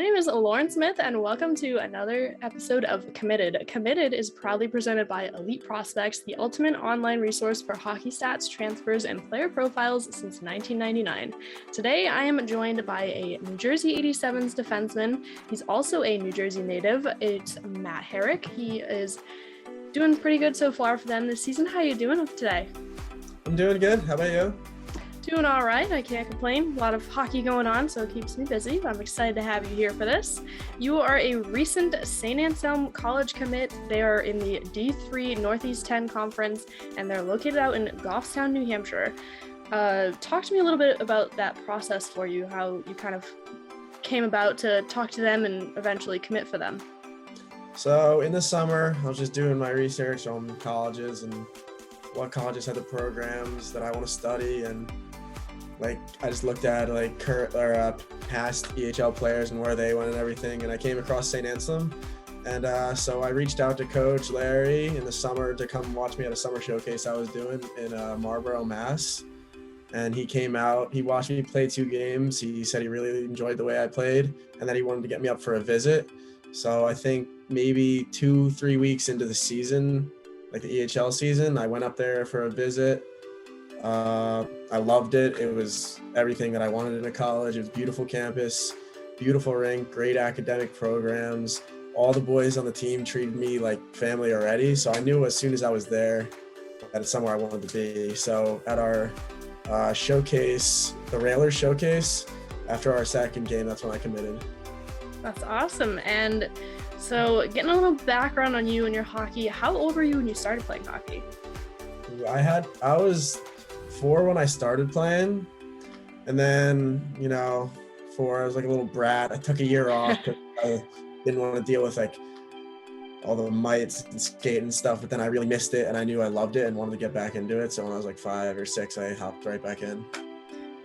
name is Lauren Smith, and welcome to another episode of Committed. Committed is proudly presented by Elite Prospects, the ultimate online resource for hockey stats, transfers, and player profiles since 1999. Today, I am joined by a New Jersey 87's defenseman. He's also a New Jersey native. It's Matt Herrick. He is doing pretty good so far for them this season. How are you doing today? I'm doing good. How about you? Doing all right. I can't complain. A lot of hockey going on, so it keeps me busy. I'm excited to have you here for this. You are a recent Saint Anselm College commit. They are in the D3 Northeast 10 Conference, and they're located out in Goffstown, New Hampshire. Talk to me a little bit about that process for you, how you kind of came about to talk to them and eventually commit for them. So in the summer, I was just doing my research on colleges and what colleges had the programs that I want to study, and I just looked at current or past EHL players and where they went and everything, and I came across Saint Anselm, and so I reached out to Coach Larry in the summer to come watch me at a summer showcase I was doing in Marlborough, Mass. And he came out, he watched me play 2 games. He said he really enjoyed the way I played and that he wanted to get me up for a visit. So I think maybe 2-3 weeks into the season, like the EHL season, I went up there for a visit. I loved it. It was everything that I wanted in a college. It was a beautiful campus, beautiful rink, great academic programs. All the boys on the team treated me like family already. So I knew as soon as I was there that it's somewhere I wanted to be. So at our showcase, the Railers showcase, after our second game, that's when I committed. That's awesome. And so getting a little background on you and your hockey, how old were you when you started playing hockey? I was 4 when I started playing, and then, I was like a little brat. I took a year off because I didn't want to deal with all the mites and skate and stuff, but then I really missed it and I knew I loved it and wanted to get back into it. So when I was like 5 or 6, I hopped right back in.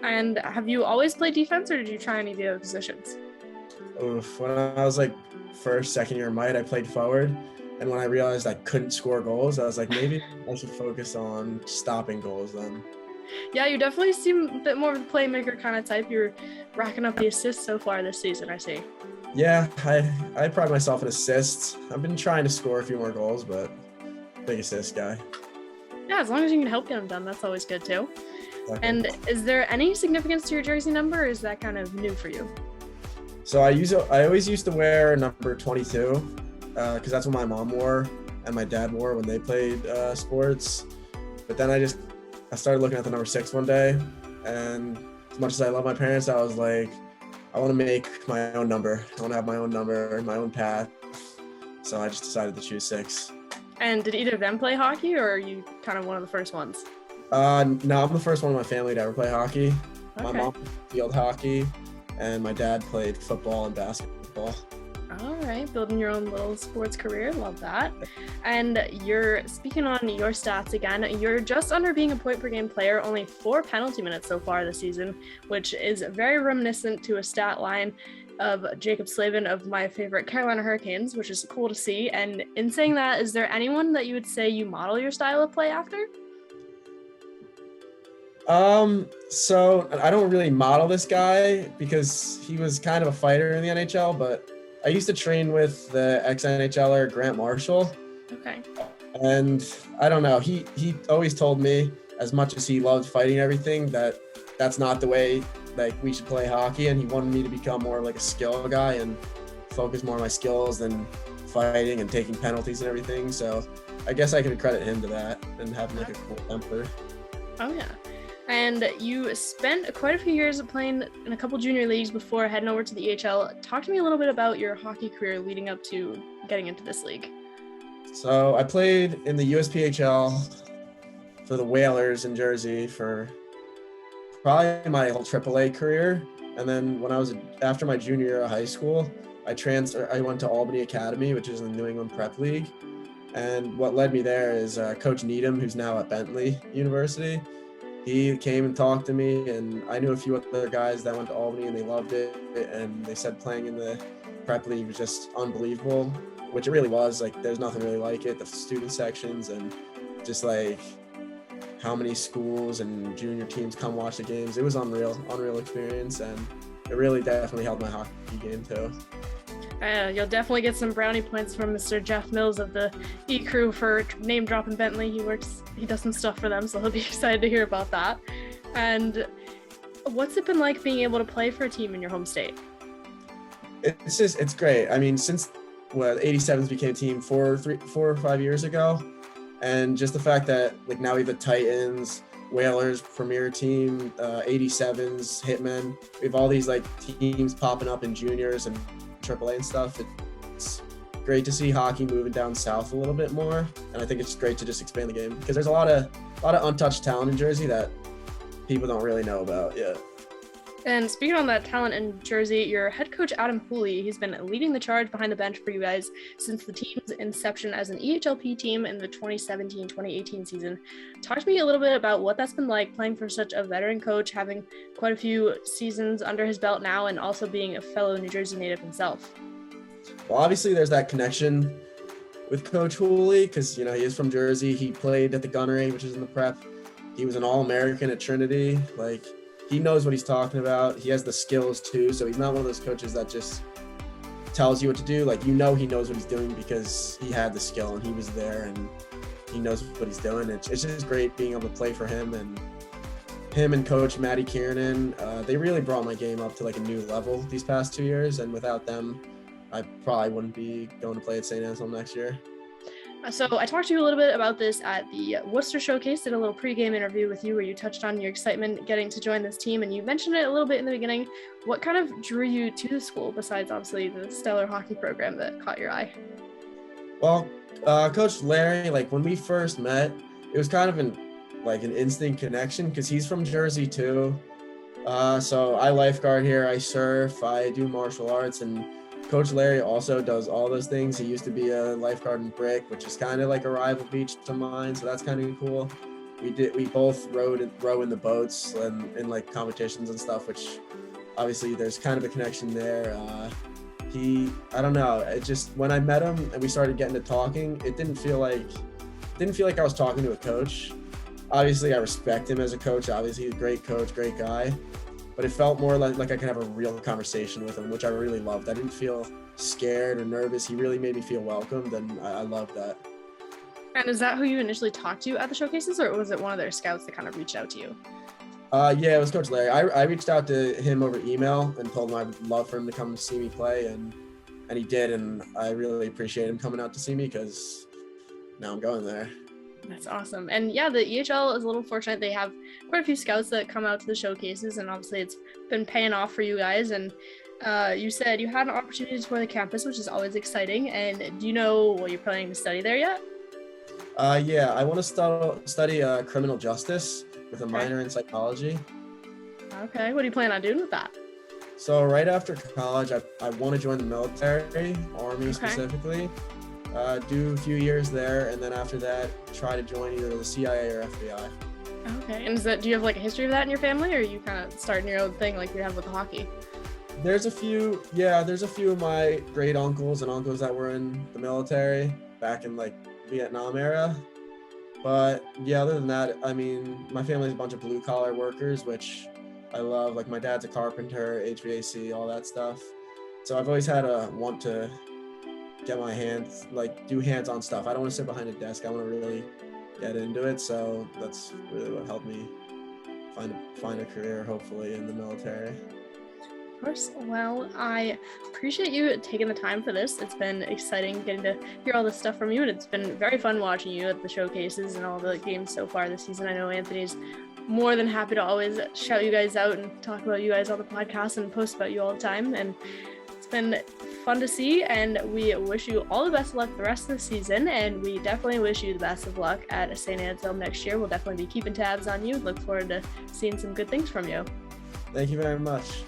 And have you always played defense, or did you try any of the other positions? When I was like first, second year mite, I played forward. And when I realized I couldn't score goals, I was like, maybe I should focus on stopping goals then. Yeah, you definitely seem a bit more of a playmaker kind of type. You're racking up the assists so far this season, I see. Yeah, I pride myself in assists. I've been trying to score a few more goals, but big assist guy. Yeah, as long as you can help get them done, that's always good too. Okay. And is there any significance to your jersey number, or is that kind of new for you? So I always used to wear number 22 because that's what my mom wore and my dad wore when they played sports. But then I started looking at the number 6 one day, and as much as I love my parents, I was like, I want to make my own number. I want to have my own number, my own path. So I just decided to choose 6. And did either of them play hockey, or are you kind of one of the first ones? No, I'm the first one in my family to ever play hockey. Okay. My mom played field hockey, and my dad played football and basketball. All right, building your own little sports career. Love that. And you're speaking on your stats again. You're just under being a point per game player, only 4 penalty minutes so far this season, which is very reminiscent to a stat line of Jacob Slavin of my favorite Carolina Hurricanes, which is cool to see. And in saying that, is there anyone that you would say you model your style of play after? So I don't really model this guy because he was kind of a fighter in the NHL, but I used to train with the ex-NHLer Grant Marshall. Okay. And I don't know, he always told me, as much as he loved fighting and everything, that's not the way we should play hockey, and he wanted me to become more like a skill guy and focus more on my skills than fighting and taking penalties and everything. So I guess I can credit him to that and having a cool temper. Oh yeah. And you spent quite a few years playing in a couple junior leagues before heading over to the EHL. Talk to me a little bit about your hockey career leading up to getting into this league. So I played in the USPHL for the Whalers in Jersey for probably my whole AAA career. And then after my junior year of high school, I went to Albany Academy, which is in the New England Prep League. And what led me there is Coach Needham, who's now at Bentley University. He came and talked to me, and I knew a few other guys that went to Albany and they loved it. And they said playing in the prep league was just unbelievable, which it really was. There's nothing really like it. The student sections and just how many schools and junior teams come watch the games. It was unreal experience. And it really definitely helped my hockey game too. You'll definitely get some brownie points from Mr. Jeff Mills of the E-Crew for name dropping Bentley. He does some stuff for them, so he'll be excited to hear about that. And what's it been like being able to play for a team in your home state? It's great. I mean, since 87s became a team 4 or 5 years ago, and just the fact that like now we have the Titans, Whalers, Premier Team, 87s, Hitmen. We have all these like teams popping up in juniors and AAA and stuff. It's great to see hockey moving down south a little bit more, and I think it's great to just expand the game because there's a lot of untouched talent in Jersey that people don't really know about yet. And speaking on that talent in Jersey, your head coach Adam Hooley, he's been leading the charge behind the bench for you guys since the team's inception as an EHLP team in the 2017-2018 season. Talk to me a little bit about what that's been like playing for such a veteran coach, having quite a few seasons under his belt now, and also being a fellow New Jersey native himself. Well, obviously there's that connection with Coach Hooley because, he is from Jersey. He played at the Gunnery, which is in the prep. He was an All-American at Trinity. He knows what he's talking about. He has the skills too, so he's not one of those coaches that just tells you what to do. He knows what he's doing because he had the skill and he was there and he knows what he's doing. It's just great being able to play for him and Coach Matty Kiernan. They really brought my game up to a new level these past 2 years, and without them, I probably wouldn't be going to play at Saint Anselm next year. So I talked to you a little bit about this at the Worcester Showcase, did a little pregame interview with you where you touched on your excitement getting to join this team, and you mentioned it a little bit in the beginning. What kind of drew you to the school besides obviously the stellar hockey program that caught your eye? Well, Coach Larry, when we first met, it was kind of an instant connection because he's from Jersey too. So I lifeguard here, I surf, I do martial arts, and Coach Larry also does all those things. He used to be a lifeguard in Brick, which is kind of like a rival beach to mine, so that's kind of cool. We both row in the boats and in competitions and stuff, which obviously there's kind of a connection there. I don't know, it just, when I met him and we started getting to talking, it didn't feel like I was talking to a coach. Obviously I respect him as a coach. Obviously he's a great coach, great guy. But it felt more like I could have a real conversation with him, which I really loved. I didn't feel scared or nervous. He really made me feel welcomed, and I loved that. And is that who you initially talked to at the showcases, or was it one of their scouts that kind of reached out to you? Yeah, it was Coach Larry. I reached out to him over email and told him I would love for him to come see me play, and he did, and I really appreciate him coming out to see me because now I'm going there. That's awesome. And yeah, the EHL is a little fortunate. They have quite a few scouts that come out to the showcases, and obviously it's been paying off for you guys. And you said you had an opportunity to tour the campus, which is always exciting. And do you know what you're planning to study there yet? Yeah, I want to study criminal justice with a minor in psychology. Okay. What do you plan on doing with that? So right after college, I want to join the military, Army specifically. Do a few years there, and then after that, try to join either the CIA or FBI. Okay, and do you have a history of that in your family, or are you kind of starting your own thing like you have with the hockey? There's a few of my great uncles and uncles that were in the military back in Vietnam era. But yeah, other than that, I mean, my family's a bunch of blue collar workers, which I love. My dad's a carpenter, HVAC, all that stuff. So I've always had a want to get my hands, do hands-on stuff. I don't want to sit behind a desk. I want to really get into it. So that's really what helped me find a career, hopefully, in the military. Of course. Well, I appreciate you taking the time for this. It's been exciting getting to hear all this stuff from you, and it's been very fun watching you at the showcases and all the games so far this season. I know Anthony's more than happy to always shout you guys out and talk about you guys on the podcast and post about you all the time. And it's been fun to see, and we wish you all the best of luck the rest of the season, and we definitely wish you the best of luck at Saint Anselm next year. We'll definitely be keeping tabs on you. Look forward to seeing some good things from you. Thank you very much.